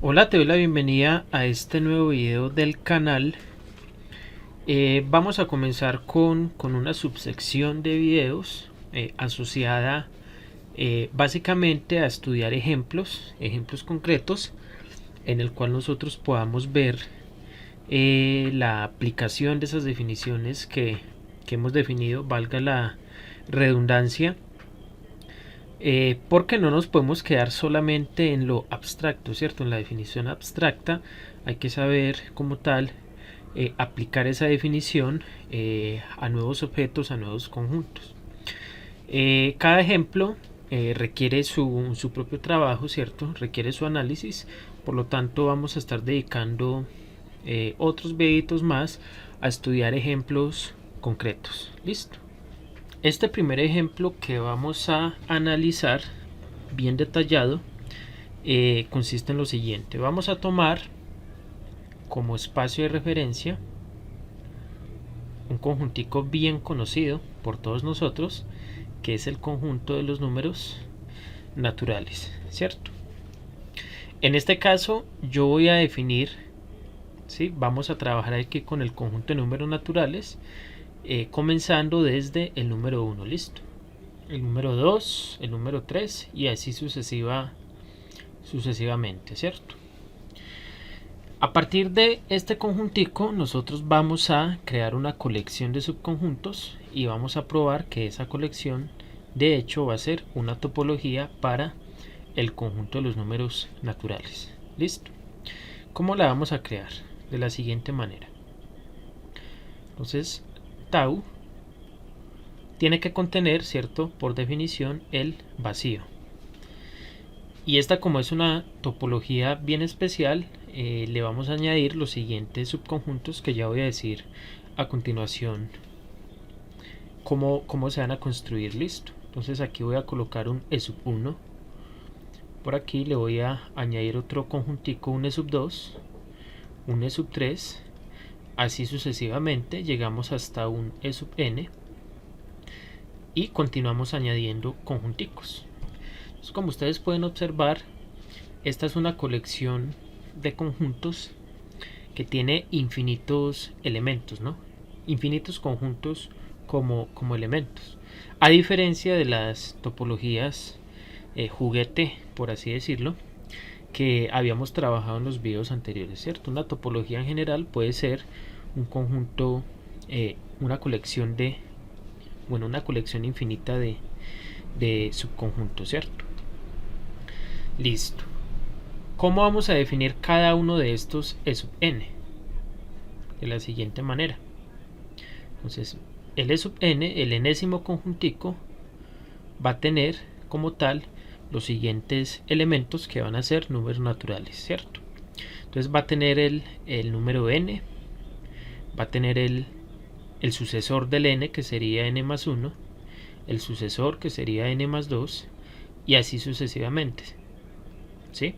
Hola, te doy la bienvenida a este nuevo video del canal. Vamos a comenzar con una subsección de videos asociada básicamente a estudiar ejemplos concretos en el cual nosotros podamos ver la aplicación de esas definiciones que hemos definido, valga la redundancia, porque no nos podemos quedar solamente en lo abstracto, ¿cierto? En la definición abstracta hay que saber como tal aplicar esa definición a nuevos objetos, a nuevos conjuntos. Cada ejemplo requiere su propio trabajo, ¿cierto? Requiere su análisis, por lo tanto vamos a estar dedicando otros videitos más a estudiar ejemplos concretos. ¿Listo? Este primer ejemplo que vamos a analizar bien detallado consiste en lo siguiente. Vamos a tomar como espacio de referencia un conjuntico bien conocido por todos nosotros, que es el conjunto de los números naturales, ¿cierto? En este caso yo voy a definir, ¿sí? Vamos a trabajar aquí con el conjunto de números naturales, comenzando desde el número 1, listo. El número 2, el número 3 y así sucesivamente, ¿cierto? A partir de este conjuntico nosotros vamos a crear una colección de subconjuntos y vamos a probar que esa colección de hecho va a ser una topología para el conjunto de los números naturales. ¿Listo? ¿Cómo la vamos a crear? De la siguiente manera. Entonces, tau tiene que contener, ¿cierto? Por definición, el vacío. Y esta, como es una topología bien especial, le vamos a añadir los siguientes subconjuntos que ya voy a decir a continuación cómo se van a construir. Listo. Entonces aquí voy a colocar un e sub 1. Por aquí le voy a añadir otro conjuntico, un e sub 2, un e sub 3. Así sucesivamente llegamos hasta un e sub n. Y continuamos añadiendo conjunticos. Entonces, como ustedes pueden observar, esta es una colección de conjuntos que tiene infinitos elementos, ¿no? Infinitos conjuntos como elementos. A diferencia de las topologías juguete, por así decirlo, que habíamos trabajado en los videos anteriores, ¿cierto? Una topología en general puede ser un conjunto, una colección una colección infinita de subconjuntos, ¿cierto? Listo. ¿Cómo vamos a definir cada uno de estos e sub n? De la siguiente manera. Entonces, el e sub n, el enésimo conjuntico, va a tener como tal los siguientes elementos que van a ser números naturales, ¿cierto? Entonces va a tener el número n, va a tener el sucesor del n, que sería n más 1, el sucesor, que sería n más 2, y así sucesivamente, ¿sí?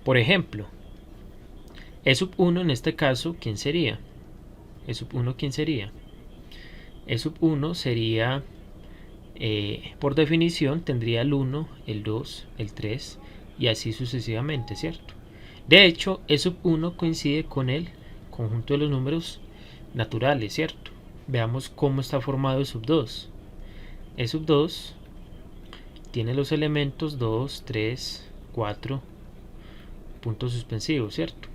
Por ejemplo, e sub 1 en este caso, ¿quién sería? E sub 1, ¿quién sería? E sub 1 sería, por definición, tendría el 1, el 2, el 3 y así sucesivamente, ¿cierto? De hecho, e sub 1 coincide con el conjunto de los números naturales, ¿cierto? Veamos cómo está formado e sub 2. E sub 2 tiene los elementos 2, 3, 4, puntos suspensivos, ¿cierto?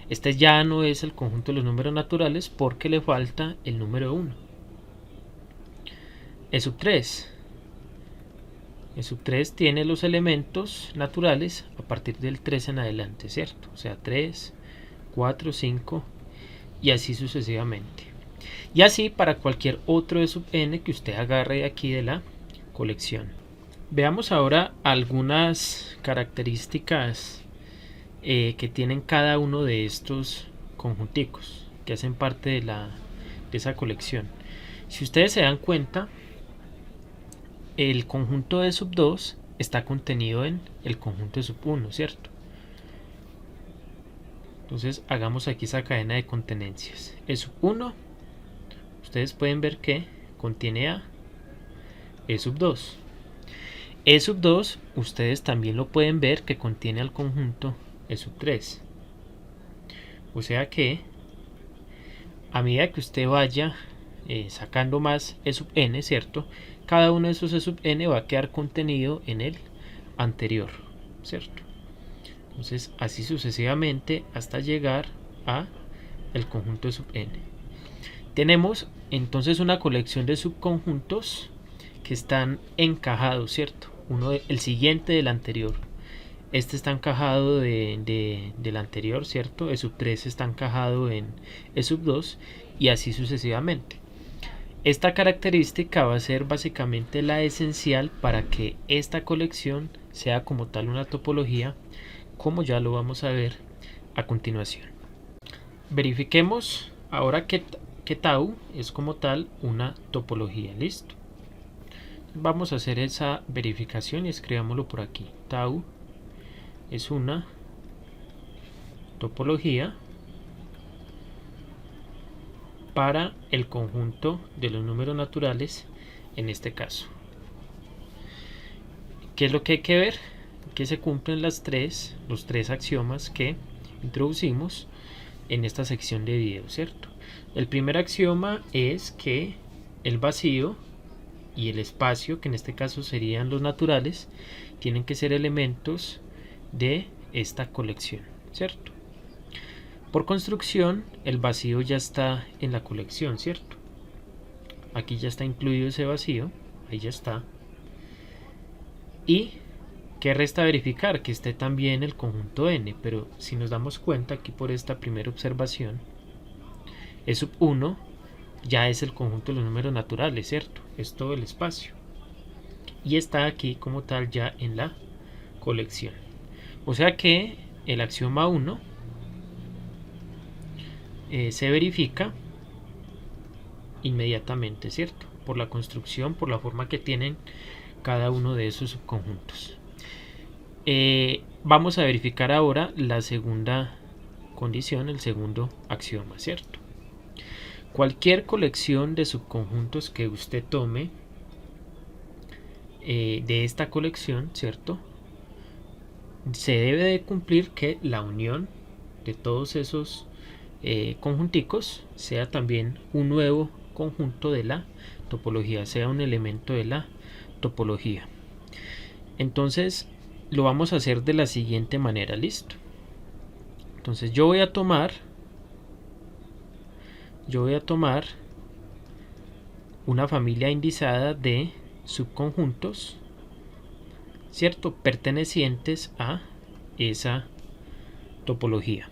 Este ya no es el conjunto de los números naturales porque le falta el número 1. E sub 3. E sub 3 tiene los elementos naturales a partir del 3 en adelante, ¿cierto? O sea, 3, 4, 5 y así sucesivamente. Y así para cualquier otro e sub n que usted agarre aquí de la colección. Veamos ahora algunas características que tienen cada uno de estos conjunticos que hacen parte de esa colección. Si ustedes se dan cuenta, el conjunto de sub 2 está contenido en el conjunto de sub 1, ¿cierto? Entonces hagamos aquí esa cadena de contenencias. E sub 1, ustedes pueden ver que contiene a e sub 2. E sub 2, ustedes también lo pueden ver que contiene al conjunto E sub 3. O sea que a medida que usted vaya sacando más E sub n, ¿cierto? Cada uno de esos E sub n va a quedar contenido en el anterior, ¿cierto? Entonces así sucesivamente hasta llegar a el conjunto E sub n. Tenemos entonces una colección de subconjuntos que están encajados, ¿cierto? El siguiente del anterior. Este está encajado del anterior, ¿cierto? E sub 3 está encajado en E sub 2 y así sucesivamente. Esta característica va a ser básicamente la esencial para que esta colección sea como tal una topología, como ya lo vamos a ver a continuación. Verifiquemos ahora que tau es como tal una topología. Listo. Vamos a hacer esa verificación y escribámoslo por aquí. Tau es una topología para el conjunto de los números naturales en este caso. ¿Qué es lo que hay que ver? Que se cumplen los tres axiomas que introducimos en esta sección de video, ¿cierto? El primer axioma es que el vacío y el espacio, que en este caso serían los naturales, tienen que ser elementos de esta colección, ¿cierto? Por construcción, el vacío ya está en la colección, ¿cierto? Aquí ya está incluido ese vacío, ahí ya está. Y ¿qué resta verificar? Que esté también el conjunto n, pero si nos damos cuenta aquí por esta primera observación, E sub 1 ya es el conjunto de los números naturales, ¿cierto? Es todo el espacio. Y está aquí como tal ya en la colección. O sea que el axioma 1 se verifica inmediatamente, ¿cierto? Por la construcción, por la forma que tienen cada uno de esos subconjuntos. Vamos a verificar ahora la segunda condición, el segundo axioma, ¿cierto? Cualquier colección de subconjuntos que usted tome de esta colección, ¿cierto? Se debe de cumplir que la unión de todos esos conjunticos sea también un nuevo conjunto de la topología, sea un elemento de la topología. Entonces lo vamos a hacer de la siguiente manera, listo. Entonces yo voy a tomar una familia indizada de subconjuntos, ¿cierto? Pertenecientes a esa topología,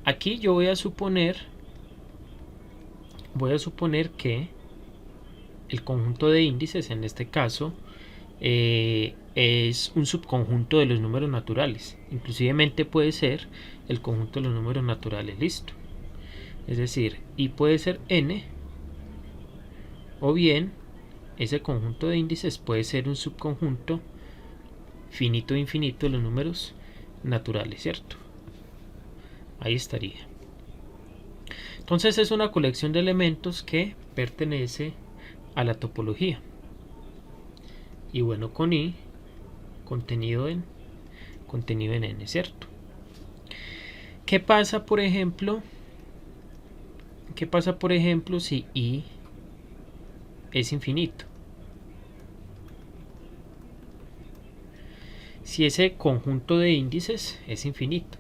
Aquí yo voy a suponer que el conjunto de índices, en este caso, es un subconjunto de los números naturales. Inclusivemente puede ser el conjunto de los números naturales, listo. Es decir, y puede ser n, o bien ese conjunto de índices puede ser un subconjunto finito e infinito de los números naturales, ¿cierto? Ahí estaría. Entonces es una colección de elementos que pertenece a la topología. Y bueno, con i contenido en n, ¿cierto? ¿Qué pasa, por ejemplo, si i es infinito? Si ese conjunto de índices es infinito,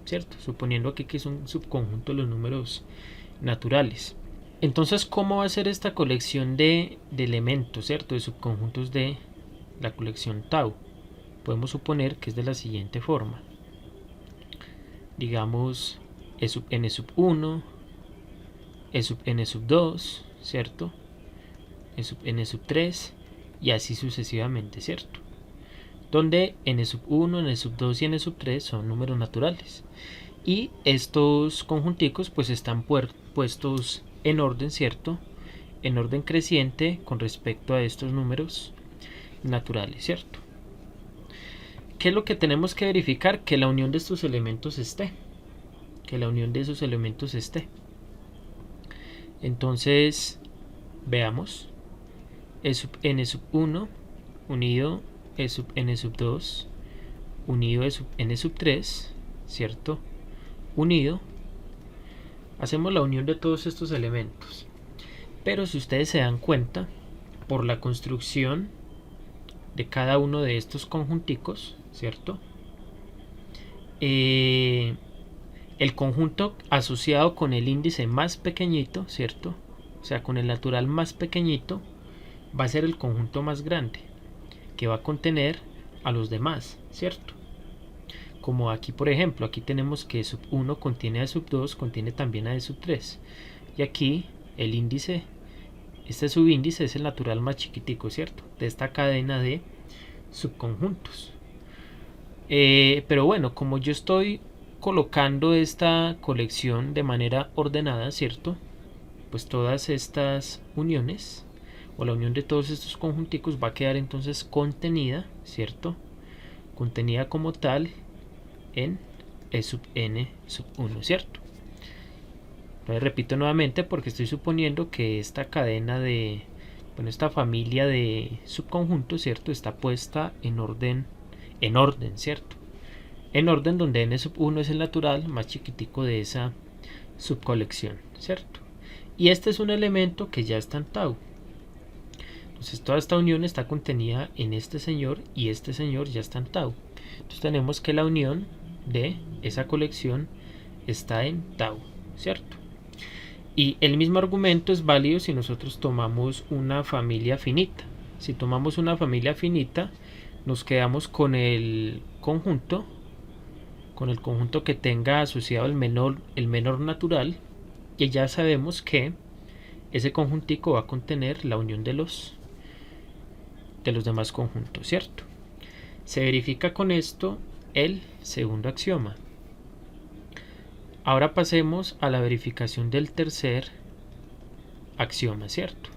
¿cierto? Suponiendo aquí que es un subconjunto de los números naturales. Entonces, ¿cómo va a ser esta colección de elementos, ¿cierto? De subconjuntos de la colección tau? Podemos suponer que es de la siguiente forma. Digamos, E sub n sub 1, E sub n sub 2, ¿cierto? E sub n sub 3 y así sucesivamente, ¿cierto? Donde n sub 1, n sub 2 y n sub 3 son números naturales. Y estos conjunticos pues están puestos en orden, ¿cierto? En orden creciente con respecto a estos números naturales, ¿cierto? ¿Qué es lo que tenemos que verificar? Que la unión de estos elementos esté. Entonces, veamos. E sub n sub 1 unido E sub n sub 2 unido de sub n sub 3, ¿cierto? Unido. Hacemos la unión de todos estos elementos. Pero si ustedes se dan cuenta, por la construcción de cada uno de estos conjunticos, ¿cierto? El conjunto asociado con el índice más pequeñito, ¿cierto? O sea, con el natural más pequeñito, va a ser el conjunto más grande, que va a contener a los demás, ¿cierto? Como aquí, por ejemplo, aquí tenemos que sub 1 contiene a sub 2, contiene también a sub 3. Y aquí el índice, este subíndice es el natural más chiquitico, ¿cierto? De esta cadena de subconjuntos. Pero bueno, como yo estoy colocando esta colección de manera ordenada, ¿cierto? Pues todas estas uniones, o la unión de todos estos conjunticos, va a quedar entonces contenida, ¿cierto? Contenida como tal en E sub n sub 1, ¿cierto? Entonces repito nuevamente porque estoy suponiendo que esta cadena de, bueno, esta familia de subconjuntos, ¿cierto? Está puesta en orden, ¿cierto? En orden donde n sub 1 es el natural más chiquitico de esa subcolección, ¿cierto? Y este es un elemento que ya está en tau. Entonces toda esta unión está contenida en este señor y este señor ya está en tau. Entonces tenemos que la unión de esa colección está en tau, ¿cierto? Y el mismo argumento es válido si nosotros tomamos una familia finita. Si tomamos una familia finita, nos quedamos con el conjunto que tenga asociado el menor natural, y ya sabemos que ese conjuntico va a contener la unión de los demás conjuntos, ¿cierto? Se verifica con esto el segundo axioma. Ahora pasemos a la verificación del tercer axioma, ¿cierto?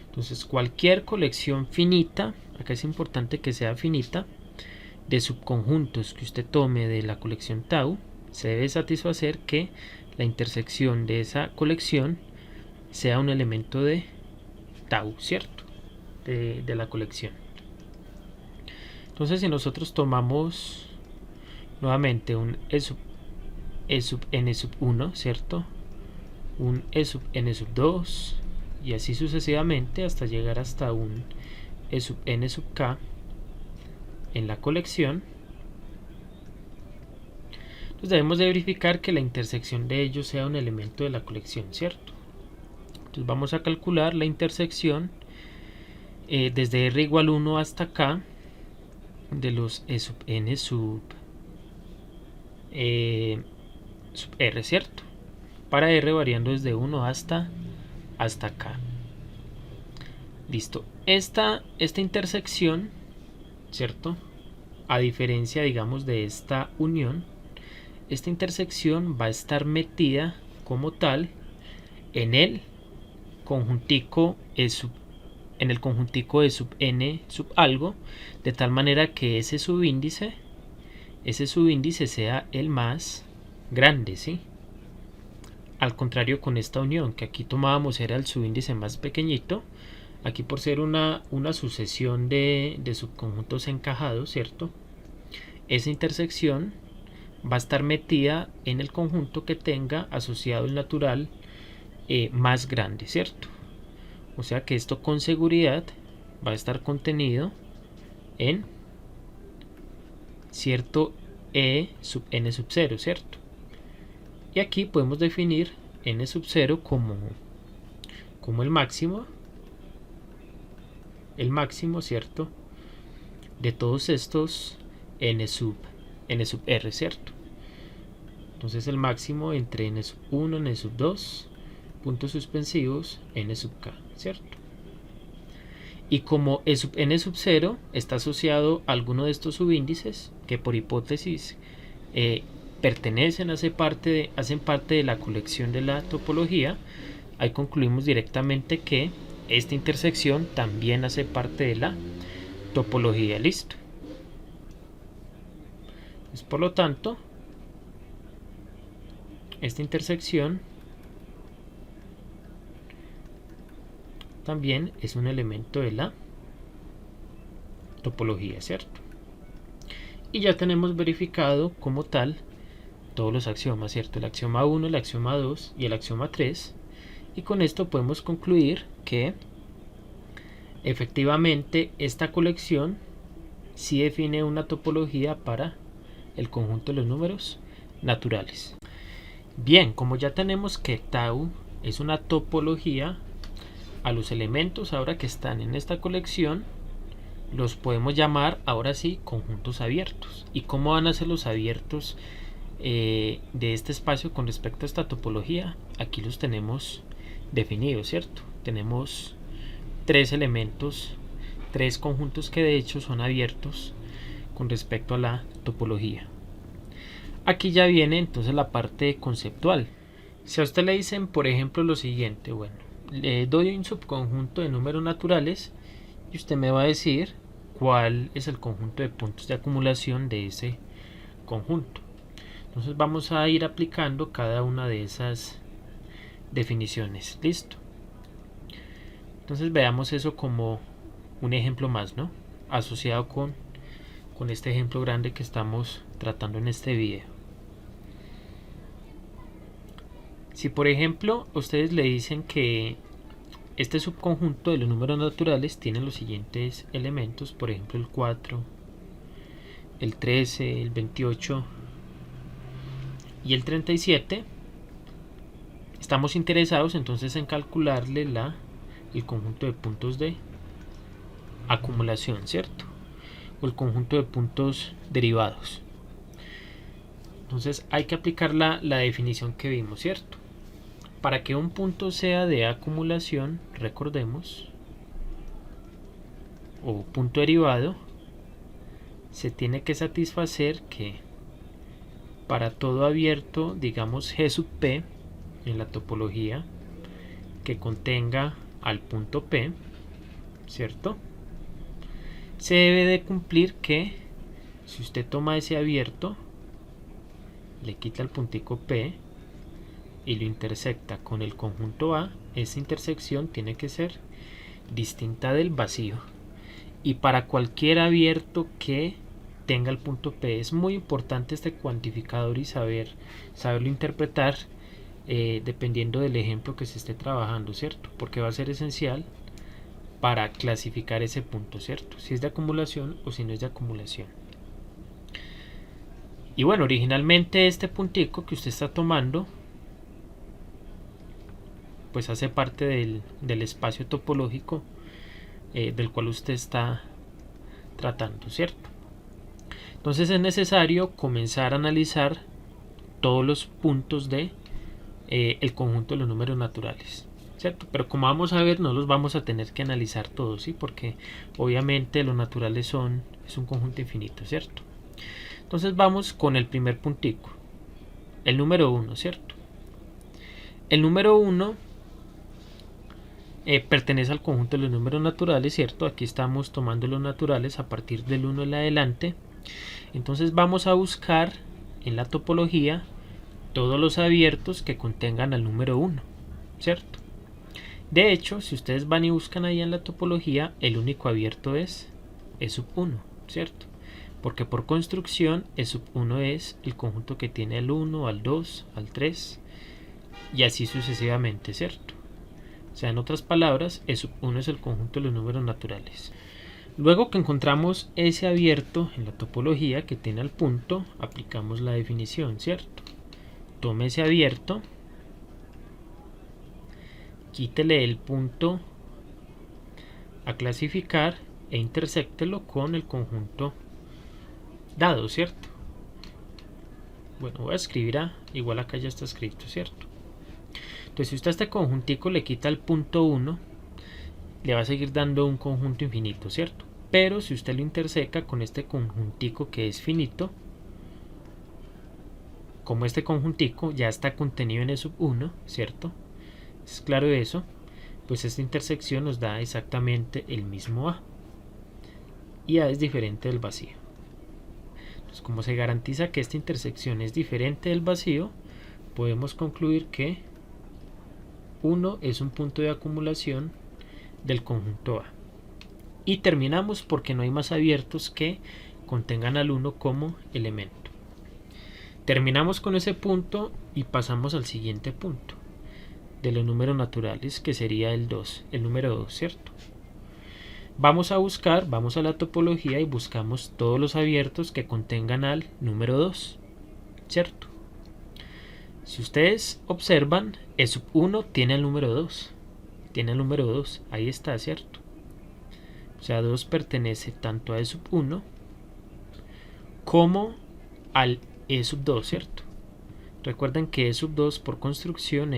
Entonces cualquier colección finita, acá es importante que sea finita, de subconjuntos que usted tome de la colección tau, se debe satisfacer que la intersección de esa colección sea un elemento de tau, ¿cierto? De la colección. Entonces si nosotros tomamos nuevamente un E sub n sub 1, ¿cierto? Un E sub n sub 2 y así sucesivamente hasta llegar hasta un E sub n sub k en la colección, entonces debemos de verificar que la intersección de ellos sea un elemento de la colección, ¿cierto? Entonces vamos a calcular la intersección desde r igual 1 hasta k de los E sub n sub r, ¿cierto? Para r variando desde 1 hasta k. Listo. Esta intersección, ¿cierto? A diferencia, digamos, de esta unión, esta intersección va a estar metida como tal en el conjuntico E sub n sub algo, de tal manera que ese subíndice sea el más grande, ¿sí? Al contrario con esta unión, que aquí tomábamos era el subíndice más pequeñito, aquí por ser una sucesión de subconjuntos encajados, ¿cierto? Esa intersección va a estar metida en el conjunto que tenga asociado el natural más grande, ¿cierto? O sea que esto con seguridad va a estar contenido en cierto E sub n sub 0, ¿cierto? Y aquí podemos definir n sub 0 como el máximo, ¿cierto? De todos estos n sub r, ¿cierto? Entonces el máximo entre n sub 1, n sub 2, puntos suspensivos, n sub k, ¿cierto? Y como E sub n sub 0 está asociado a alguno de estos subíndices, que por hipótesis hacen parte de la colección de la topología, ahí concluimos directamente que esta intersección también hace parte de la topología. Listo. Pues, por lo tanto, esta intersección también es un elemento de la topología, ¿cierto? y ya tenemos verificado como tal todos los axiomas, ¿cierto? El axioma 1, el axioma 2 y el axioma 3, y con esto podemos concluir que efectivamente esta colección sí define una topología para el conjunto de los números naturales. Bien, como ya tenemos que tau es una topología, a los elementos ahora que están en esta colección los podemos llamar ahora sí conjuntos abiertos. ¿Y cómo van a ser los abiertos de este espacio con respecto a esta topología? Aquí los tenemos definidos, ¿cierto? Tenemos tres elementos, tres conjuntos que de hecho son abiertos con respecto a la topología. Aquí ya viene entonces la parte conceptual. Si a usted le dicen, por ejemplo, lo siguiente, bueno, le doy un subconjunto de números naturales y usted me va a decir cuál es el conjunto de puntos de acumulación de ese conjunto. Entonces vamos a ir aplicando cada una de esas definiciones. Listo. Entonces veamos eso como un ejemplo más, ¿no? Asociado con este ejemplo grande que estamos tratando en este video. Si por ejemplo ustedes le dicen que este subconjunto de los números naturales tiene los siguientes elementos, por ejemplo el 4, el 13, el 28 y el 37, estamos interesados entonces en calcularle el conjunto de puntos de acumulación, ¿cierto? O el conjunto de puntos derivados. Entonces hay que aplicar la definición que vimos, ¿cierto? Para que un punto sea de acumulación, recordemos, o punto derivado, se tiene que satisfacer que para todo abierto, digamos G sub P, en la topología, que contenga al punto P, ¿cierto? Se debe de cumplir que si usted toma ese abierto, le quita el puntico P y lo intersecta con el conjunto A, esa intersección tiene que ser distinta del vacío. Y para cualquier abierto que tenga el punto P, es muy importante este cuantificador y saberlo interpretar dependiendo del ejemplo que se esté trabajando, ¿cierto? Porque va a ser esencial para clasificar ese punto, ¿cierto? Si es de acumulación o si no es de acumulación. Y bueno, originalmente este puntico que usted está tomando pues hace parte del espacio topológico del cual usted está tratando, ¿cierto? Entonces es necesario comenzar a analizar todos los puntos de el conjunto de los números naturales, ¿cierto? Pero como vamos a ver, no los vamos a tener que analizar todos, ¿sí? Porque obviamente los naturales es un conjunto infinito, ¿cierto? Entonces vamos con el primer puntico, el número 1, ¿cierto? El número 1 pertenece al conjunto de los números naturales, ¿cierto? Aquí estamos tomando los naturales a partir del 1 en adelante. Entonces vamos a buscar en la topología todos los abiertos que contengan al número 1, ¿cierto? De hecho, si ustedes van y buscan ahí en la topología, el único abierto es E sub 1, ¿cierto? Porque por construcción E sub 1 es el conjunto que tiene al 1, al 2, al 3 y así sucesivamente, ¿cierto? O sea, en otras palabras, E sub 1 es el conjunto de los números naturales. Luego que encontramos ese abierto en la topología que tiene al punto, aplicamos la definición, ¿cierto? Tome ese abierto, quítele el punto a clasificar e intersectelo con el conjunto dado, ¿cierto? Bueno, voy a escribir igual acá ya está escrito, ¿cierto? Entonces si usted a este conjuntico le quita el punto 1, le va a seguir dando un conjunto infinito, ¿cierto? Pero si usted lo interseca con este conjuntico que es finito, como este conjuntico ya está contenido en E sub 1, ¿cierto? Es claro eso, pues esta intersección nos da exactamente el mismo A. Y A es diferente del vacío. Entonces, como se garantiza que esta intersección es diferente del vacío, podemos concluir que 1 es un punto de acumulación del conjunto A. Y terminamos porque no hay más abiertos que contengan al 1 como elemento. Terminamos con ese punto y pasamos al siguiente punto de los números naturales, que sería el 2, el número 2, ¿cierto? Vamos a la topología y buscamos todos los abiertos que contengan al número 2, ¿cierto? Si ustedes observan, E sub 1 tiene el número 2, ahí está, ¿cierto? O sea, 2 pertenece tanto a E sub 1 como al E sub 2, ¿cierto? Recuerden que E sub 2 por construcción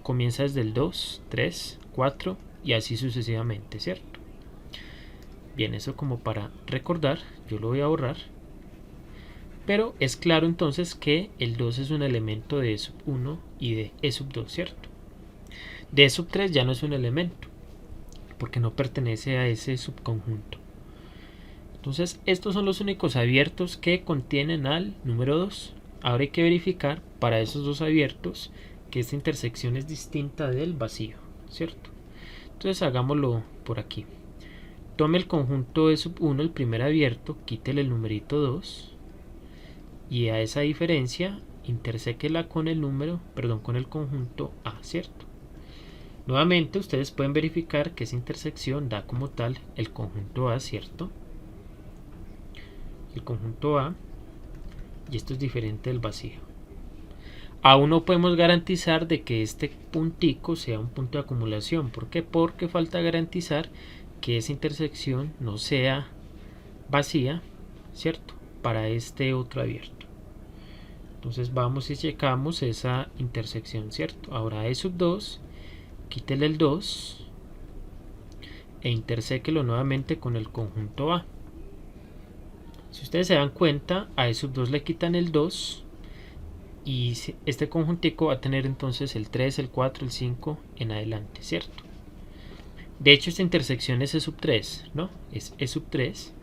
comienza desde el 2, 3, 4 y así sucesivamente, ¿cierto? Bien, eso como para recordar, yo lo voy a borrar. Pero es claro entonces que el 2 es un elemento de E sub 1 y de E sub 2, ¿cierto? De E sub 3 ya no es un elemento, porque no pertenece a ese subconjunto. Entonces estos son los únicos abiertos que contienen al número 2. Ahora hay que verificar para esos dos abiertos que esta intersección es distinta del vacío, ¿cierto? Entonces hagámoslo por aquí. Tome el conjunto E sub 1, el primer abierto, quítele el numerito 2 y a esa diferencia interséquela con el conjunto A, ¿cierto? Nuevamente ustedes pueden verificar que esa intersección da como tal el conjunto A, ¿cierto? El conjunto A, y esto es diferente del vacío. Aún no podemos garantizar de que este puntico sea un punto de acumulación. ¿Por qué? Porque falta garantizar que esa intersección no sea vacía, ¿cierto? Para este otro abierto. Entonces vamos y checamos esa intersección, ¿cierto? Ahora E sub 2, quítele el 2 e interséquelo nuevamente con el conjunto A. Si ustedes se dan cuenta, a E sub 2 le quitan el 2 y este conjuntico va a tener entonces el 3, el 4, el 5 en adelante, ¿cierto? De hecho esta intersección es E sub 3, ¿no? Es E sub 3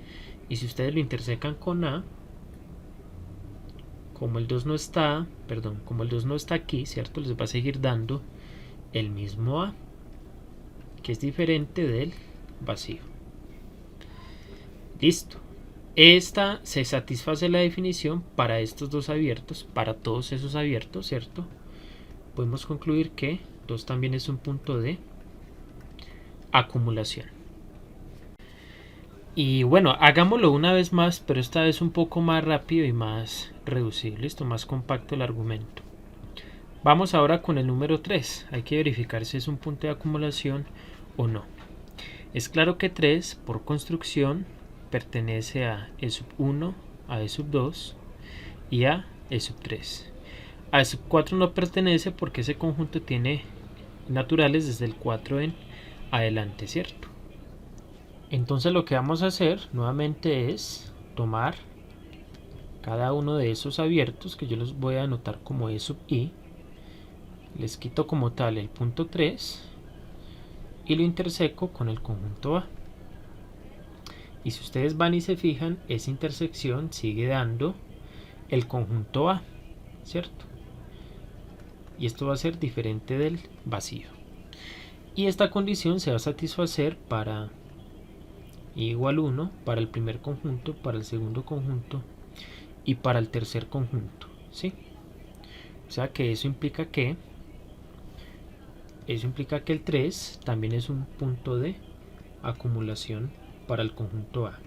y si ustedes lo intersecan con A, como el 2 no está aquí, ¿cierto? Les va a seguir dando el mismo A, que es diferente del vacío. Listo. Esta se satisface la definición para estos dos abiertos, para todos esos abiertos, ¿cierto? Podemos concluir que 2 también es un punto de acumulación. Y bueno, hagámoslo una vez más, pero esta vez un poco más rápido y más reducido, listo, más compacto el argumento. Vamos ahora con el número 3. Hay que verificar si es un punto de acumulación o no. Es claro que 3 por construcción pertenece a E sub 1, a E sub 2 y a E sub 3. A E sub 4 no pertenece porque ese conjunto tiene naturales desde el 4 en adelante, ¿cierto? Entonces lo que vamos a hacer nuevamente es tomar cada uno de esos abiertos que yo los voy a anotar como E sub i, les quito como tal el punto 3 y lo interseco con el conjunto A. Y si ustedes van y se fijan, esa intersección sigue dando el conjunto A, ¿cierto? Y esto va a ser diferente del vacío. Y esta condición se va a satisfacer para I igual 1, para el primer conjunto, para el segundo conjunto y para el tercer conjunto, ¿sí? O sea que eso implica que el 3 también es un punto de acumulación para el conjunto A.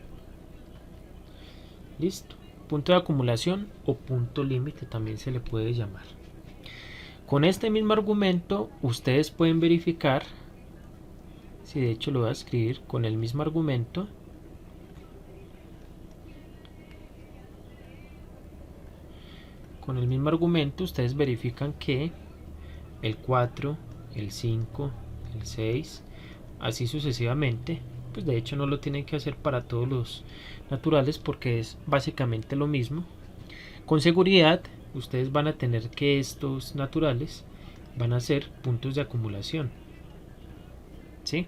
Listo. Punto de acumulación o punto límite también se le puede llamar. Con este mismo argumento ustedes pueden verificar, si de hecho lo voy a escribir con el mismo argumento, ustedes verifican que el 4, el 5, el 6, así sucesivamente, pues de hecho no lo tienen que hacer para todos los naturales porque es básicamente lo mismo. Con seguridad ustedes van a tener que estos naturales van a ser puntos de acumulación, ¿sí?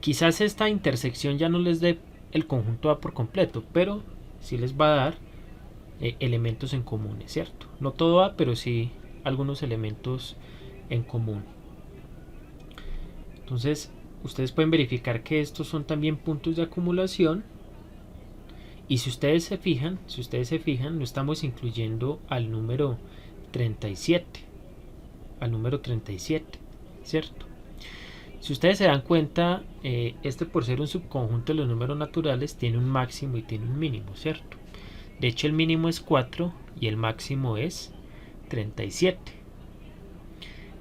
Quizás esta intersección ya no les dé el conjunto A por completo, pero sí les va a dar elementos en común, ¿cierto? No todo A, pero sí algunos elementos en común. Entonces ustedes pueden verificar que estos son también puntos de acumulación. Y si ustedes se fijan, no estamos incluyendo al número 37, ¿cierto? Si ustedes se dan cuenta, este, por ser un subconjunto de los números naturales, tiene un máximo y tiene un mínimo, ¿cierto? De hecho, el mínimo es 4 y el máximo es 37.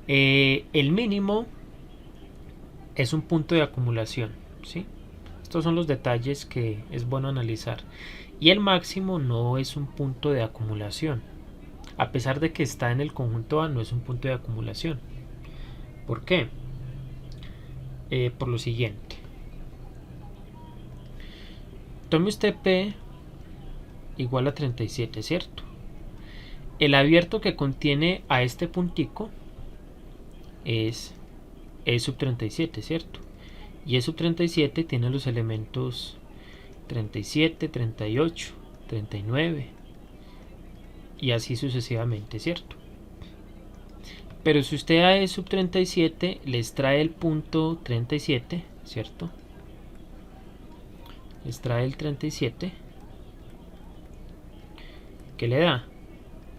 El mínimo es un punto de acumulación, ¿sí? Estos son los detalles que es bueno analizar. Y el máximo no es un punto de acumulación. A pesar de que está en el conjunto A, no es un punto de acumulación. ¿Por qué? Por lo siguiente. Tome usted P igual a 37, ¿cierto? El abierto que contiene a este puntico es E sub 37, ¿cierto? Y E sub 37 tiene los elementos 37, 38, 39 y así sucesivamente, ¿cierto? Pero si usted a E sub 37 le extrae el punto 37, ¿cierto? Le extrae el 37, ¿qué le da?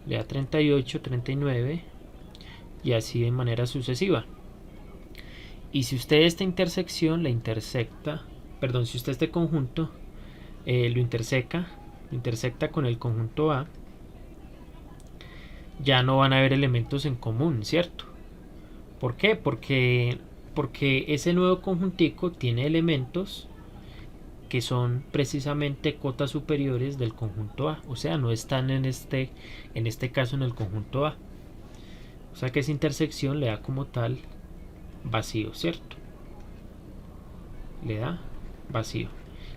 Le da 38, 39 y así de manera sucesiva. Y si usted esta intersección la intersecta, perdón, si usted este conjunto lo intersecta con el conjunto A, ya no van a haber elementos en común, ¿cierto? ¿Por qué? Porque ese nuevo conjuntico tiene elementos que son precisamente cotas superiores del conjunto A, o sea, no están en este caso en el conjunto A. O sea que esa intersección le da como tal vacío, ¿cierto? Le da vacío.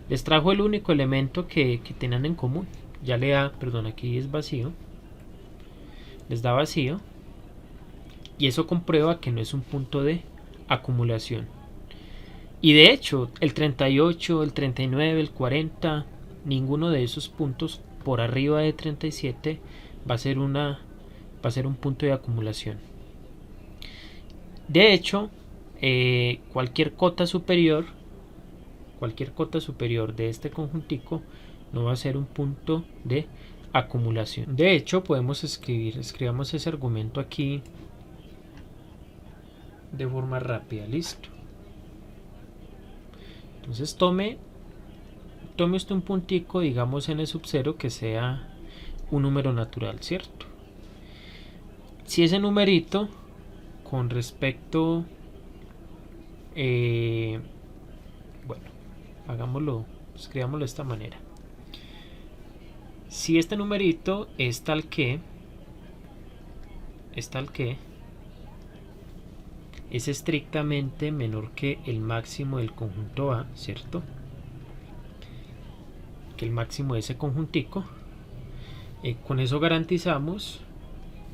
Les trajo el único elemento que tenían en común. Ya le da, perdón, aquí es vacío. Les da vacío. Y eso comprueba que no es un punto de acumulación. Y de hecho, el 38, el 39, el 40, ninguno de esos puntos por arriba de 37 va a ser un punto de acumulación. De hecho, cualquier cota superior de este conjuntico no va a ser un punto de acumulación. De hecho, podemos escribamos ese argumento aquí de forma rápida. Listo. Entonces tome usted un puntico, digamos n sub 0, que sea un número natural, ¿cierto? Si ese numerito con respecto bueno, escribámoslo de esta manera. Si este numerito es tal que es estrictamente menor que el máximo del conjunto A, ¿cierto? Que el máximo de ese conjuntico, con eso garantizamos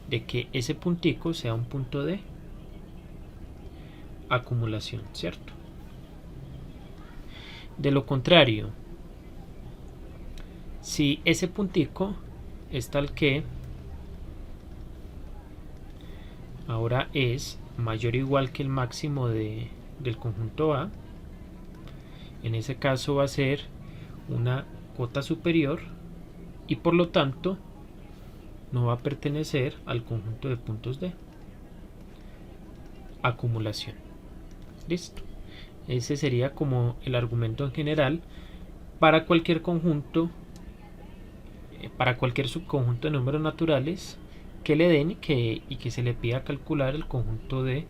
de que ese puntico sea un punto de acumulación, ¿cierto? De lo contrario, si ese puntico es tal que ahora es mayor o igual que el máximo del conjunto A, en ese caso va a ser una cota superior y por lo tanto no va a pertenecer al conjunto de puntos de acumulación. Listo. Ese sería como el argumento en general para cualquier conjunto, para cualquier subconjunto de números naturales que le den y que se le pida calcular el conjunto de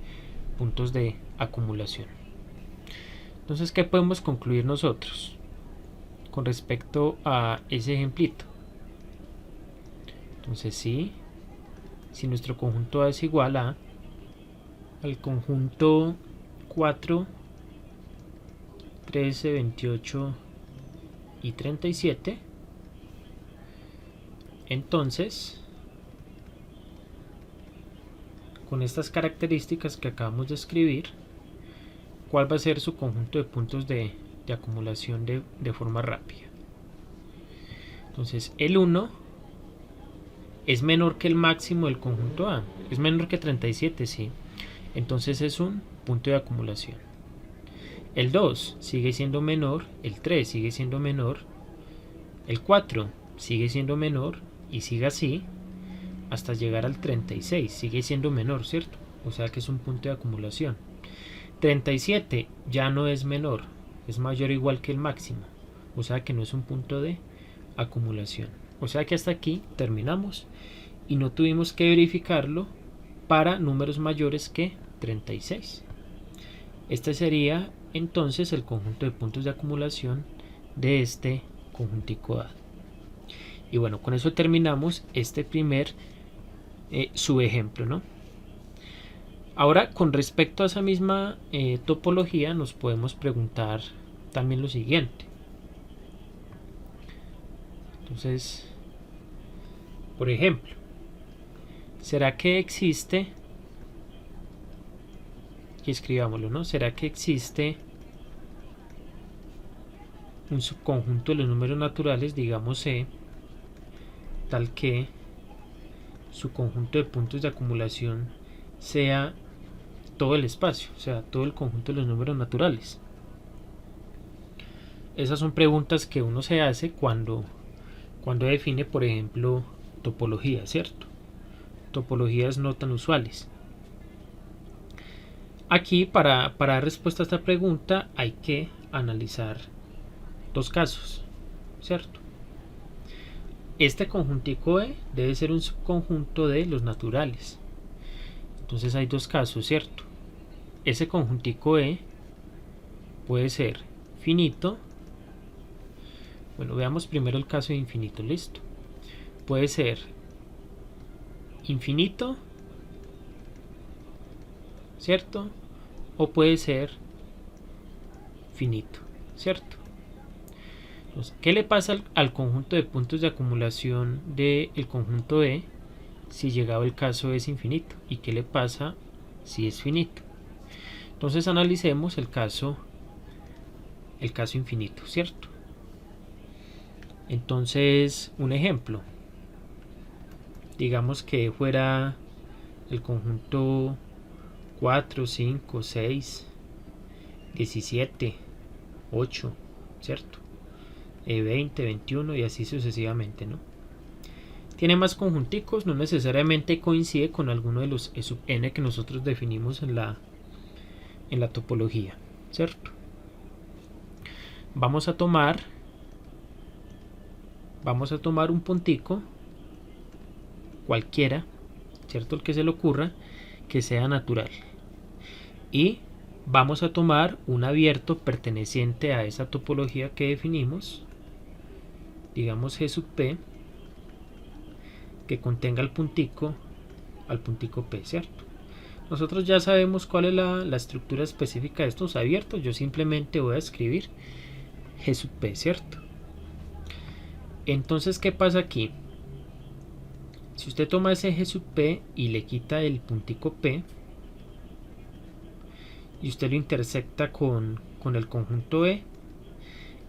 puntos de acumulación. Entonces, ¿qué podemos concluir nosotros con respecto a ese ejemplito? Entonces, si nuestro conjunto A es igual al conjunto 4, 13, 28 y 37, entonces con estas características que acabamos de escribir, ¿cuál va a ser su conjunto de puntos de acumulación de forma rápida? Entonces el 1 es menor que el máximo del conjunto A, es menor que 37, sí, entonces es un punto de acumulación. El 2 sigue siendo menor, el 3 sigue siendo menor, el 4 sigue siendo menor y sigue así hasta llegar al 36, sigue siendo menor, ¿cierto? O sea que es un punto de acumulación. 37 ya no es menor, es mayor o igual que el máximo, o sea que no es un punto de acumulación. O sea que hasta aquí terminamos y no tuvimos que verificarlo para números mayores que 36. Este sería entonces el conjunto de puntos de acumulación de este conjuntico dado. Y bueno, con eso terminamos este primer subejemplo, ¿no? Ahora, con respecto a esa misma topología, nos podemos preguntar también lo siguiente. Entonces, por ejemplo, ¿será que existe, y escribámoslo, ¿no? ¿Será que existe un subconjunto de los números naturales, digamos E, tal que su conjunto de puntos de acumulación sea todo el espacio, o sea, todo el conjunto de los números naturales? Esas son preguntas que uno se hace cuando define, por ejemplo, topología, ¿cierto? Topologías no tan usuales. Aquí, para dar respuesta a esta pregunta, hay que analizar dos casos, ¿cierto? Este conjuntico E debe ser un subconjunto de los naturales. Entonces hay dos casos, ¿cierto? Ese conjuntico E puede ser finito. Bueno, veamos primero el caso de infinito, listo. Puede ser infinito, ¿cierto? O puede ser finito, ¿cierto? Entonces, ¿qué le pasa al conjunto de puntos de acumulación del conjunto E si llegado el caso es infinito? ¿Y qué le pasa si es finito? Entonces analicemos el caso infinito, ¿cierto? Entonces, un ejemplo. Digamos que fuera el conjunto 4, 5, 6, 17, 8, ¿cierto? 20, 21 y así sucesivamente, ¿no? Tiene más conjunticos, no necesariamente coincide con alguno de los E sub n que nosotros definimos en la topología, ¿cierto? Vamos a tomar un puntico cualquiera, ¿cierto? El que se le ocurra, que sea natural. Y vamos a tomar un abierto perteneciente a esa topología que definimos, digamos G sub P, que contenga al puntico P, ¿cierto? Nosotros ya sabemos cuál es la estructura específica de estos abiertos. Yo simplemente voy a escribir G sub P, ¿cierto? Entonces, ¿qué pasa aquí? Si usted toma ese G sub P y le quita el puntico P y usted lo intersecta con el conjunto E,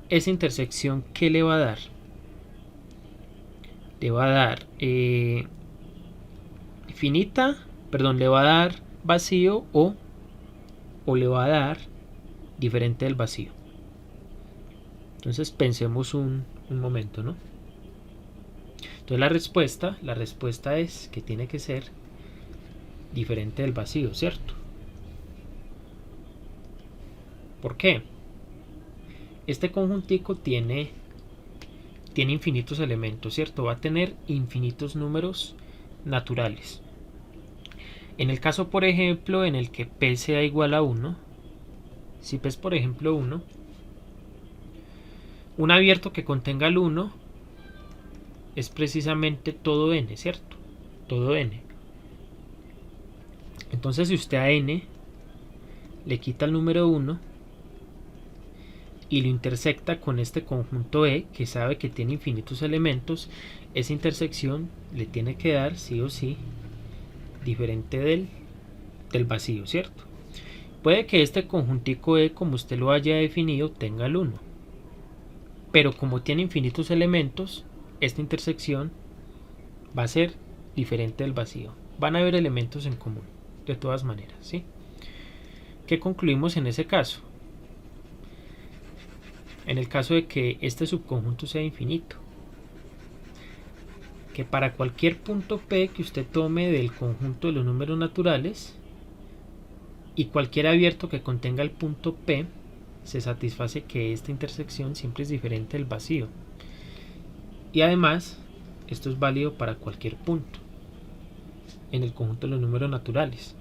esa intersección, ¿qué le va a dar? Le va a dar le va a dar vacío o le va a dar diferente del vacío. Entonces pensemos un momento, ¿no? Entonces la respuesta es que tiene que ser diferente del vacío, ¿cierto? ¿Por qué? Este conjuntico tiene infinitos elementos, ¿cierto? Va a tener infinitos números naturales. En el caso, por ejemplo, en el que P sea igual a 1, si P es, por ejemplo, 1, un abierto que contenga el 1 es precisamente todo n, ¿cierto? Todo n. Entonces, si usted a n le quita el número 1 y lo intersecta con este conjunto E, que sabe que tiene infinitos elementos, esa intersección le tiene que dar sí o sí diferente del vacío, ¿cierto? Puede que este conjuntico E, como usted lo haya definido, tenga el 1, pero como tiene infinitos elementos, esta intersección va a ser diferente del vacío. Van a haber elementos en común, de todas maneras, ¿sí? ¿Qué concluimos en ese caso? en el caso de que este subconjunto sea infinito, que para cualquier punto P que usted tome del conjunto de los números naturales y cualquier abierto que contenga el punto P, se satisface que esta intersección siempre es diferente del vacío. Y además, esto es válido para cualquier punto en el conjunto de los números naturales.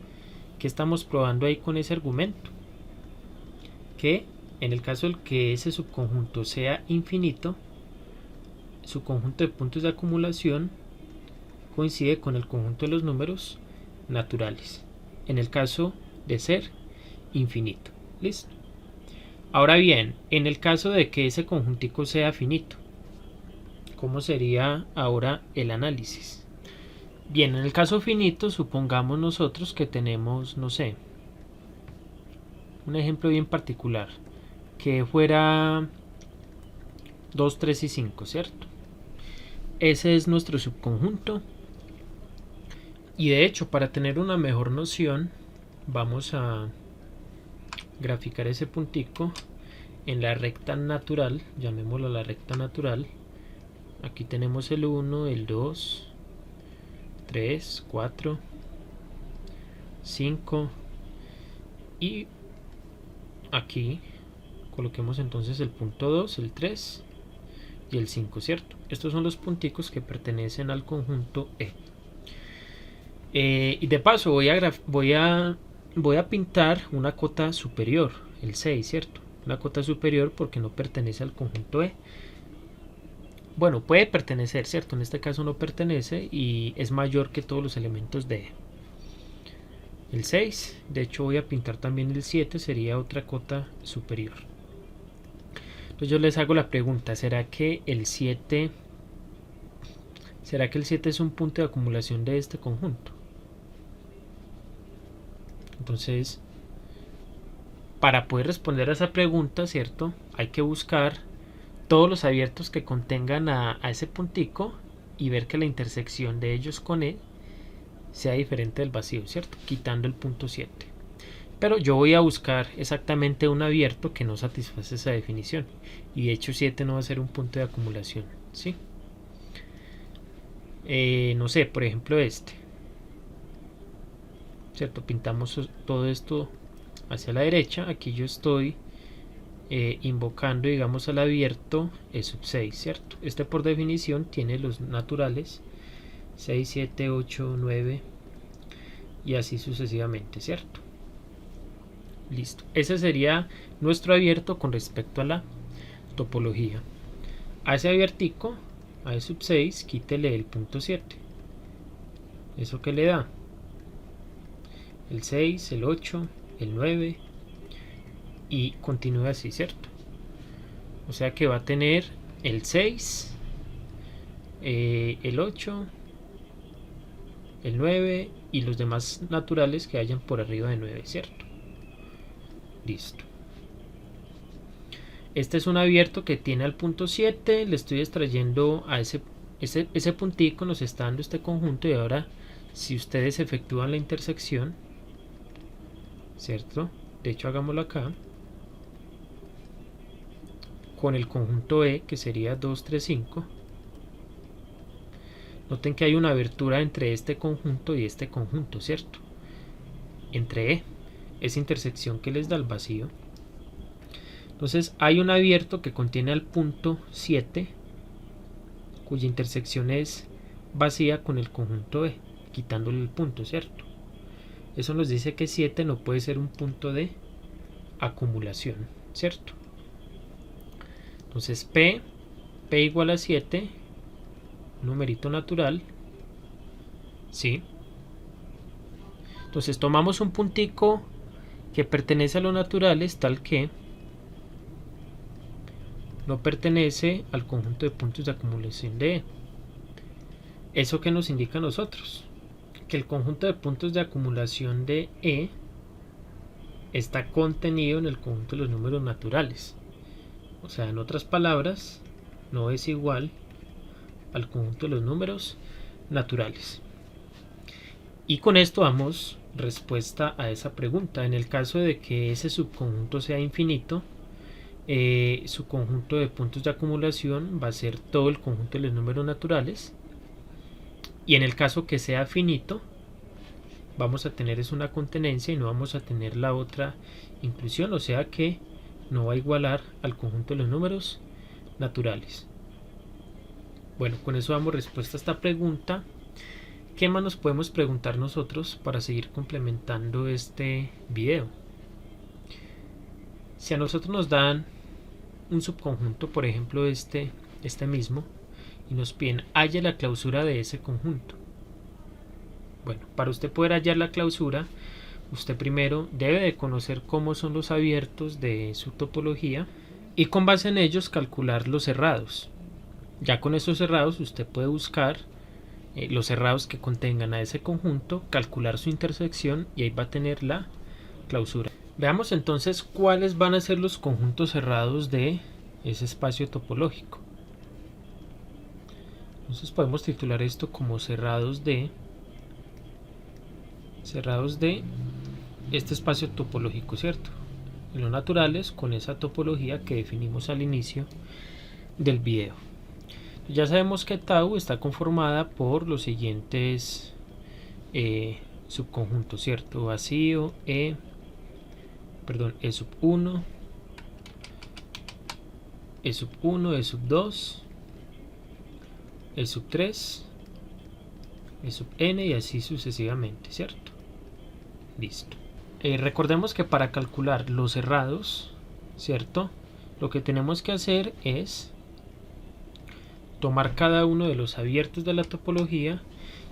¿Qué estamos probando ahí con ese argumento? Que en el caso de que ese subconjunto sea infinito, su conjunto de puntos de acumulación coincide con el conjunto de los números naturales, en el caso de ser infinito. ¿Listo? Ahora bien, en el caso de que ese conjuntico sea finito, ¿cómo sería ahora el análisis? Bien, en el caso finito, supongamos nosotros que tenemos, no sé, un ejemplo bien particular, que fuera 2, 3 y 5, ¿cierto? Ese es nuestro subconjunto. Y de hecho, para tener una mejor noción, vamos a graficar ese puntico en la recta natural, llamémoslo la recta natural. Aquí tenemos el 1, el 2, 3, 4, 5 y aquí coloquemos entonces el punto 2, el 3 y el 5, ¿cierto? Estos son los punticos que pertenecen al conjunto E. Y de paso voy a pintar una cota superior, el 6, ¿cierto? Una cota superior porque no pertenece al conjunto E. Bueno, puede pertenecer, ¿cierto? En este caso no pertenece y es mayor que todos los elementos de E. El 6, de hecho voy a pintar también el 7, sería otra cota superior. Entonces yo les hago la pregunta, ¿será que el 7 es un punto de acumulación de este conjunto? Entonces, para poder responder a esa pregunta, ¿cierto? Hay que buscar todos los abiertos que contengan a ese puntico y ver que la intersección de ellos con E sea diferente del vacío, ¿cierto? Quitando el punto 7. Pero yo voy a buscar exactamente un abierto que no satisface esa definición. Y de hecho 7 no va a ser un punto de acumulación, ¿sí? No sé, por ejemplo este, ¿cierto? Pintamos todo esto hacia la derecha. Aquí yo estoy invocando, digamos, al abierto E sub 6, ¿cierto? Este por definición tiene los naturales 6, 7, 8, 9 y así sucesivamente, ¿cierto? Listo. Ese sería nuestro abierto con respecto a la topología. A ese abiertico, a E sub 6, quítele el punto 7. ¿Eso qué le da? El 6, el 8, el 9 y continúa así, ¿cierto? O sea que va a tener el 6, el 8, el 9 y los demás naturales que hayan por arriba de 9, ¿cierto? Listo. Este es un abierto que tiene al punto 7. Le estoy extrayendo a ese puntico, nos está dando este conjunto. Y ahora, si ustedes efectúan la intersección, ¿cierto? De hecho, hagámoslo acá. Con el conjunto E, que sería 2, 3, 5. Noten que hay una abertura entre este conjunto y este conjunto, ¿cierto? Entre E, esa intersección que les da el vacío. Entonces hay un abierto que contiene al punto 7, cuya intersección es vacía con el conjunto E, quitándole el punto, ¿cierto? Eso nos dice que 7 no puede ser un punto de acumulación, ¿cierto? Entonces P igual a 7, numerito natural, ¿sí? Entonces tomamos un puntico que pertenece a los naturales, tal que no pertenece al conjunto de puntos de acumulación de E. ¿Eso qué nos indica a nosotros? Que el conjunto de puntos de acumulación de E está contenido en el conjunto de los números naturales. O sea, en otras palabras, no es igual al conjunto de los números naturales. Y con esto damos respuesta a esa pregunta. En el caso de que ese subconjunto sea infinito, su conjunto de puntos de acumulación va a ser todo el conjunto de los números naturales, y en el caso que sea finito vamos a tener es una contenencia y no vamos a tener la otra inclusión, o sea que no va a igualar al conjunto de los números naturales. Bueno, con eso damos respuesta a esta pregunta. ¿Qué más nos podemos preguntar nosotros para seguir complementando este video? Si a nosotros nos dan un subconjunto, por ejemplo este mismo, y nos piden halla la clausura de ese conjunto. Bueno, para usted poder hallar la clausura, usted primero debe de conocer cómo son los abiertos de su topología y con base en ellos calcular los cerrados. Ya con esos cerrados usted puede buscar los cerrados que contengan a ese conjunto, calcular su intersección y ahí va a tener la clausura. Veamos entonces cuáles van a ser los conjuntos cerrados de ese espacio topológico. Entonces podemos titular esto como cerrados de este espacio topológico, ¿cierto? En los naturales con esa topología que definimos al inicio del video. Ya sabemos que tau está conformada por los siguientes subconjuntos, ¿cierto? Vacío, E sub 1, E sub 1, E sub 2, E sub 3, E sub n y así sucesivamente, ¿cierto? Listo. Recordemos que para calcular los cerrados, ¿cierto? Lo que tenemos que hacer es tomar cada uno de los abiertos de la topología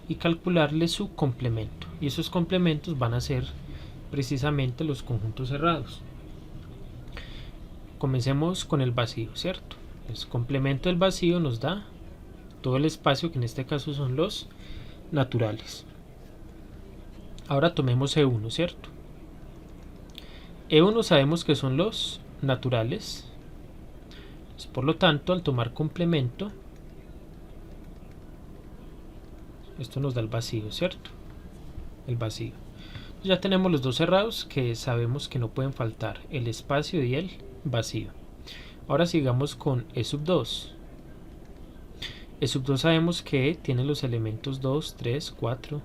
y calcularle su complemento. Y esos complementos van a ser precisamente los conjuntos cerrados. Comencemos con el vacío, ¿cierto? El complemento del vacío nos da todo el espacio, que en este caso son los naturales. Ahora tomemos E1, ¿cierto? E1 sabemos que son los naturales. Por lo tanto, al tomar complemento, esto nos da el vacío, ¿cierto? El vacío. Ya tenemos los dos cerrados que sabemos que no pueden faltar, el espacio y el vacío. Ahora sigamos con E sub 2. E sub 2 sabemos que tiene los elementos 2, 3, 4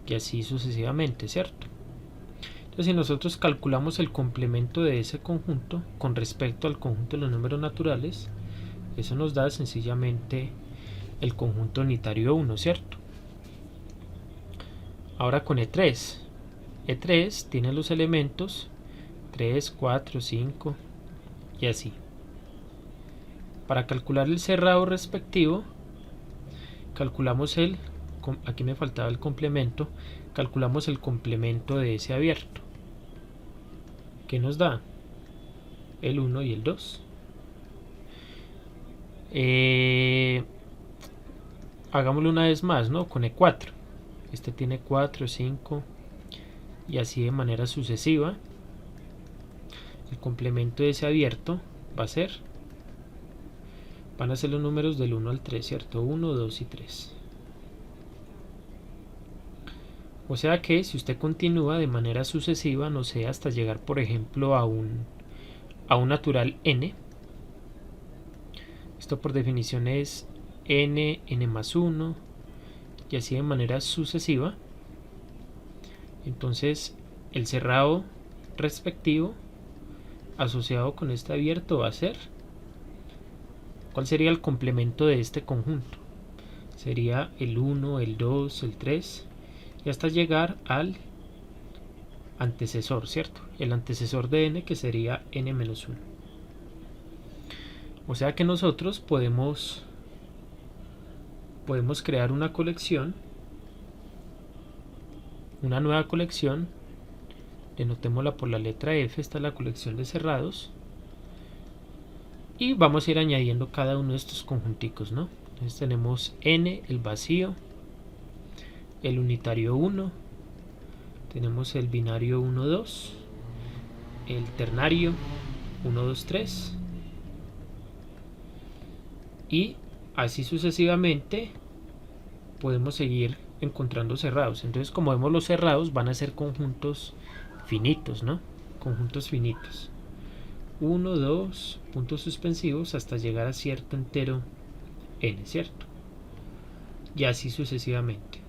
y así sucesivamente, ¿cierto? Entonces si nosotros calculamos el complemento de ese conjunto con respecto al conjunto de los números naturales, eso nos da sencillamente el conjunto unitario 1, ¿cierto? Ahora con E3. E3 tiene los elementos 3, 4, 5 y así. Para calcular el cerrado respectivo, calculamos aquí me faltaba el complemento, calculamos el complemento de ese abierto, que nos da el 1 y el 2. Hagámoslo una vez más, ¿no? Con E4. Este tiene 4, 5 y así de manera sucesiva. El complemento de ese abierto van a ser los números del 1 al 3, ¿cierto? 1, 2 y 3. O sea que si usted continúa de manera sucesiva, no sé, hasta llegar por ejemplo a un natural n, esto por definición es n, n más 1 y así de manera sucesiva, entonces el cerrado respectivo asociado con este abierto va a ser, ¿cuál sería el complemento de este conjunto? Sería el 1, el 2, el 3 y hasta llegar al antecesor, ¿cierto? El antecesor de n, que sería n menos 1. O sea que nosotros podemos crear una colección, una nueva colección, denotémosla por la letra F, esta es la colección de cerrados, y vamos a ir añadiendo cada uno de estos conjunticos, ¿no? Entonces tenemos n, el vacío, el unitario 1, tenemos el binario 1, 2, el ternario 1, 2, 3 y así sucesivamente podemos seguir encontrando cerrados. Entonces, como vemos, los cerrados van a ser conjuntos finitos, ¿no? Conjuntos finitos. 1, 2, puntos suspensivos hasta llegar a cierto entero n, ¿cierto? Y así sucesivamente.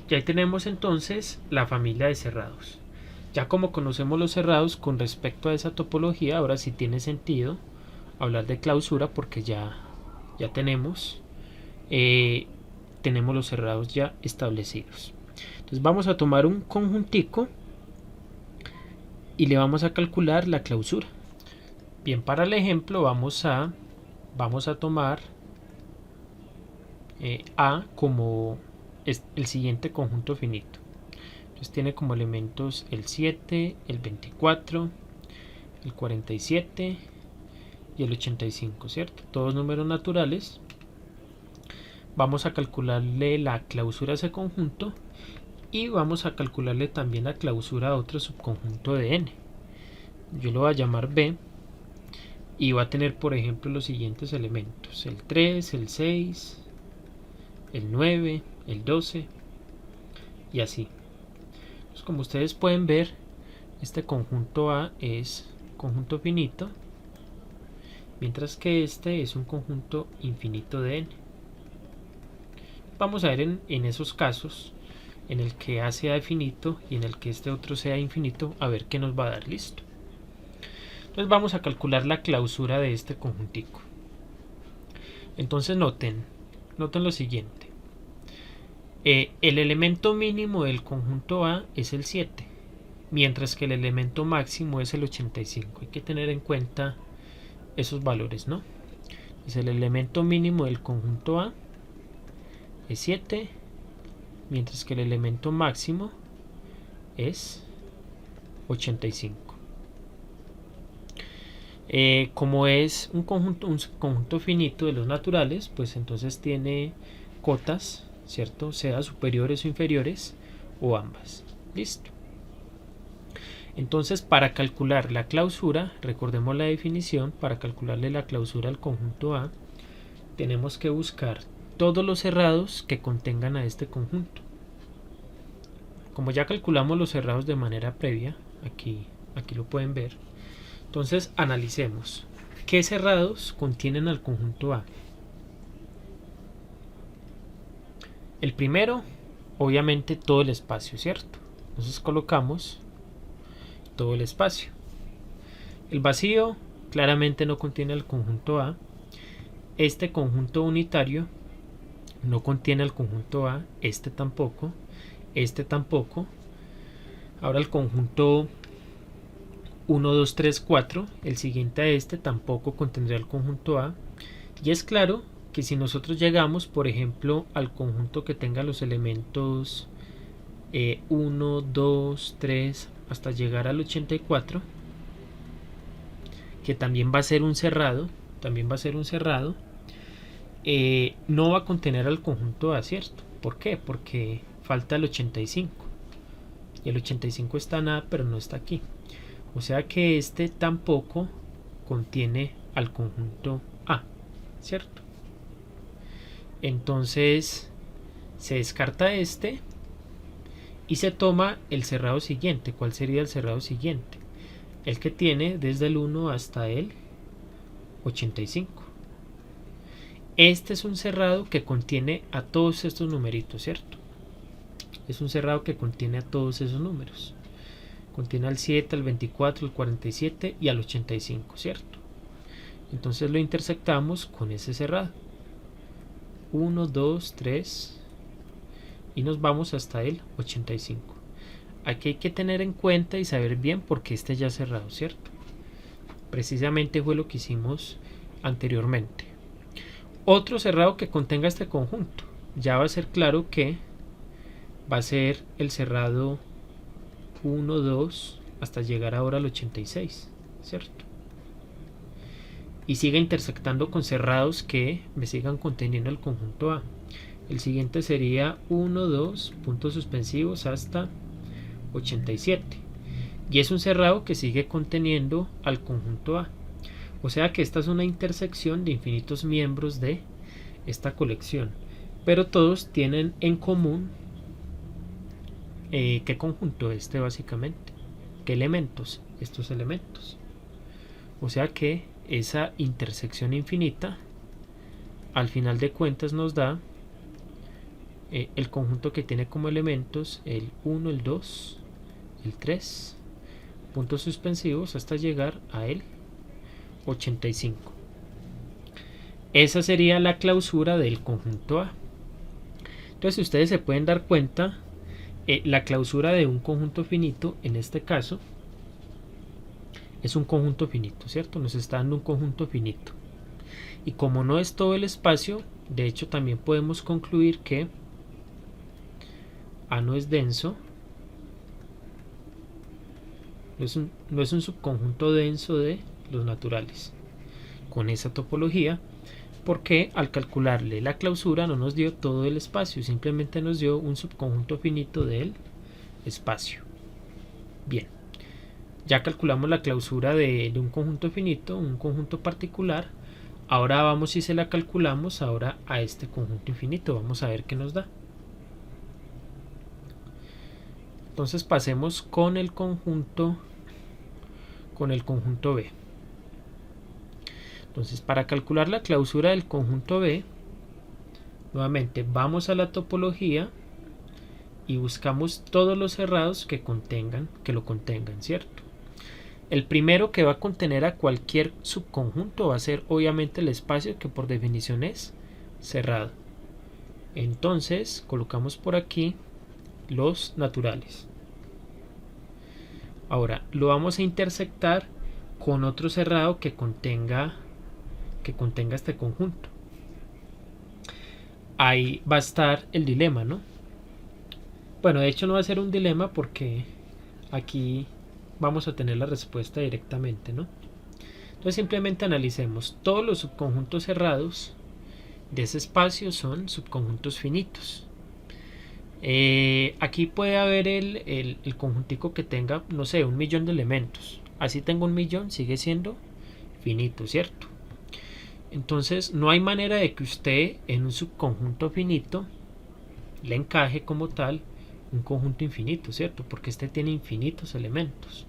Ya tenemos entonces la familia de cerrados. Ya como conocemos los cerrados con respecto a esa topología, ahora sí tiene sentido hablar de clausura porque ya tenemos los cerrados ya establecidos. Entonces vamos a tomar un conjuntico y le vamos a calcular la clausura. Bien, para el ejemplo vamos a tomar A como el siguiente conjunto finito. Entonces tiene como elementos el 7, el 24, el 47 y el 85, ¿cierto? Todos números naturales. Vamos a calcularle la clausura a ese conjunto y vamos a calcularle también la clausura a otro subconjunto de n. Yo lo voy a llamar B y va a tener, por ejemplo, los siguientes elementos: el 3, el 6, el 9, el 12 y así. Entonces, como ustedes pueden ver, este conjunto A es conjunto finito, mientras que este es un conjunto infinito de n. Vamos a ver en esos casos en el que A sea finito y en el que este otro sea infinito, a ver qué nos va a dar. Listo. Entonces vamos a calcular la clausura de este conjuntico. Entonces noten lo siguiente. El elemento mínimo del conjunto A es el 7, mientras que el elemento máximo es el 85. Hay que tener en cuenta esos valores, ¿no? Entonces el elemento mínimo del conjunto A es 7, mientras que el elemento máximo es 85. Como es un conjunto finito de los naturales, pues entonces tiene cotas, ¿cierto? Sea superiores o inferiores o ambas. Listo. Entonces, para calcular la clausura, recordemos la definición: para calcularle la clausura al conjunto A, tenemos que buscar todos los cerrados que contengan a este conjunto. Como ya calculamos los cerrados de manera previa, aquí lo pueden ver. Entonces analicemos qué cerrados contienen al conjunto A. El primero, obviamente, todo el espacio, ¿cierto? Entonces colocamos todo el espacio. El vacío claramente no contiene el conjunto A. Este conjunto unitario no contiene el conjunto A, este tampoco, este tampoco. Ahora el conjunto 1, 2, 3, 4, el siguiente a este, tampoco contendrá el conjunto A. Y es claro que si nosotros llegamos, por ejemplo, al conjunto que tenga los elementos 1, 2, 3, hasta llegar al 84, que también va a ser un cerrado, no va a contener al conjunto A, ¿cierto? ¿Por qué? Porque falta el 85. Y el 85 está en A, pero no está aquí. O sea que este tampoco contiene al conjunto A, ¿cierto? Entonces se descarta este y se toma el cerrado siguiente. ¿Cuál sería el cerrado siguiente? El que tiene desde el 1 hasta el 85. Este es un cerrado que contiene a todos estos numeritos, ¿cierto? Es un cerrado que contiene a todos esos números. Contiene al 7, al 24, al 47 y al 85, ¿cierto? Entonces lo intersectamos con ese cerrado. 1, 2, 3 y nos vamos hasta el 85. Aquí hay que tener en cuenta y saber bien por qué este ya es cerrado, ¿cierto? Precisamente fue lo que hicimos anteriormente. Otro cerrado que contenga este conjunto, ya va a ser claro que va a ser el cerrado 1, 2 hasta llegar ahora al 86, ¿cierto? Y siga intersectando con cerrados que me sigan conteniendo el conjunto A. El siguiente sería 1, 2, puntos suspensivos hasta 87. Y es un cerrado que sigue conteniendo al conjunto A. O sea que esta es una intersección de infinitos miembros de esta colección. Pero todos tienen en común ¿qué conjunto? Básicamente. ¿Qué elementos? estos elementos. O sea que esa intersección infinita al final de cuentas nos da el conjunto que tiene como elementos el 1, el 2, el 3, puntos suspensivos hasta llegar a el 85. Esa sería la clausura del conjunto A. Entonces ustedes se pueden dar cuenta, la clausura de un conjunto finito en este caso es un conjunto finito, ¿cierto? Nos está dando un conjunto finito. Y como no es todo el espacio, de hecho también podemos concluir que A no es denso, no es un subconjunto denso de los naturales con esa topología, porque al calcularle la clausura no nos dio todo el espacio, simplemente nos dio un subconjunto finito del espacio. Bien, ya calculamos la clausura de un conjunto finito, un conjunto particular. Ahora vamos y se la calculamos ahora a este conjunto infinito. Vamos a ver qué nos da. Entonces pasemos con el conjunto B. Entonces, para calcular la clausura del conjunto B, nuevamente vamos a la topología y buscamos todos los cerrados que lo contengan, ¿cierto? El primero que va a contener a cualquier subconjunto va a ser obviamente el espacio, que por definición es cerrado. Entonces colocamos por aquí los naturales. Ahora lo vamos a intersectar con otro cerrado que contenga este conjunto. Ahí va a estar el dilema, ¿no? Bueno, de hecho no va a ser un dilema porque aquí vamos a tener la respuesta directamente, ¿no? Entonces simplemente analicemos. Todos los subconjuntos cerrados de ese espacio son subconjuntos finitos. Aquí puede haber el conjuntico que tenga, no sé, 1.000.000 de elementos. Así tengo 1.000.000, sigue siendo finito, ¿cierto? Entonces no hay manera de que usted en un subconjunto finito le encaje como tal un conjunto infinito, ¿cierto? Porque este tiene infinitos elementos.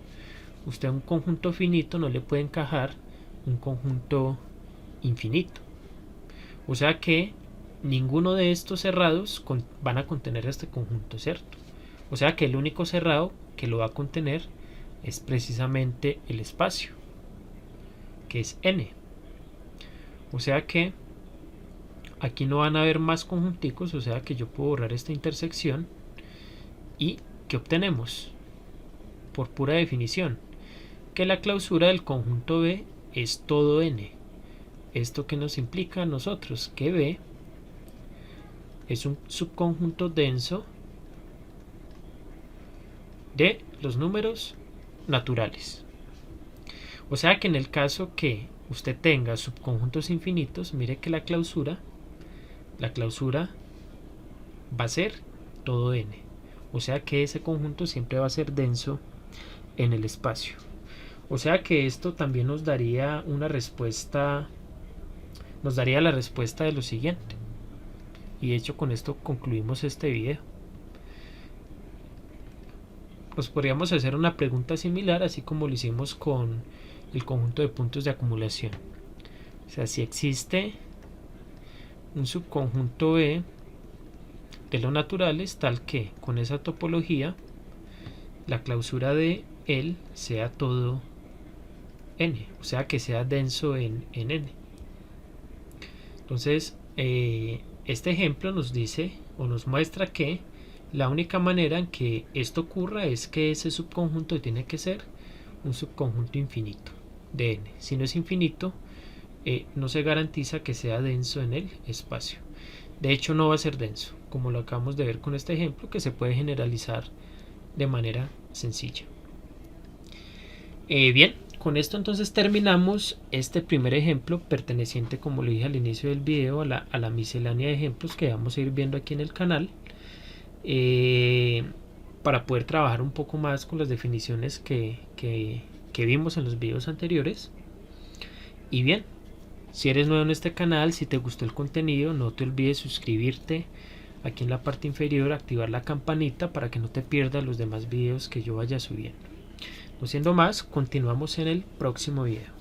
Usted a un conjunto finito no le puede encajar un conjunto infinito. O sea que ninguno de estos cerrados van a contener este conjunto, ¿cierto? O sea que el único cerrado que lo va a contener es precisamente el espacio, que es n. O sea que aquí no van a haber más conjunticos, o sea que yo puedo borrar esta intersección. ¿Y qué obtenemos? Por pura definición, que la clausura del conjunto B es todo n. ¿Esto qué nos implica a nosotros? Que B es un subconjunto denso de los números naturales. O sea que en el caso que usted tenga subconjuntos infinitos, mire que la clausura va a ser todo n. O sea que ese conjunto siempre va a ser denso en el espacio. O sea que esto también nos daría una respuesta, nos daría la respuesta de lo siguiente. Y de hecho con esto concluimos este video. Nos podríamos hacer una pregunta similar, así como lo hicimos con el conjunto de puntos de acumulación. O sea, si existe un subconjunto B de los naturales tal que con esa topología la clausura de él sea todo n, o sea que sea denso en n. Entonces este ejemplo nos dice o nos muestra que la única manera en que esto ocurra es que ese subconjunto tiene que ser un subconjunto infinito de n. Si no es infinito, no se garantiza que sea denso en el espacio. De hecho no va a ser denso, como lo acabamos de ver con este ejemplo, que se puede generalizar de manera sencilla. Bien, con esto entonces terminamos este primer ejemplo perteneciente, como le dije al inicio del video, a la miscelánea de ejemplos que vamos a ir viendo aquí en el canal, para poder trabajar un poco más con las definiciones que vimos en los videos anteriores. Y bien, si eres nuevo en este canal, si te gustó el contenido, no te olvides suscribirte aquí en la parte inferior, activar la campanita para que no te pierdas los demás videos que yo vaya subiendo. No siendo más, continuamos en el próximo video.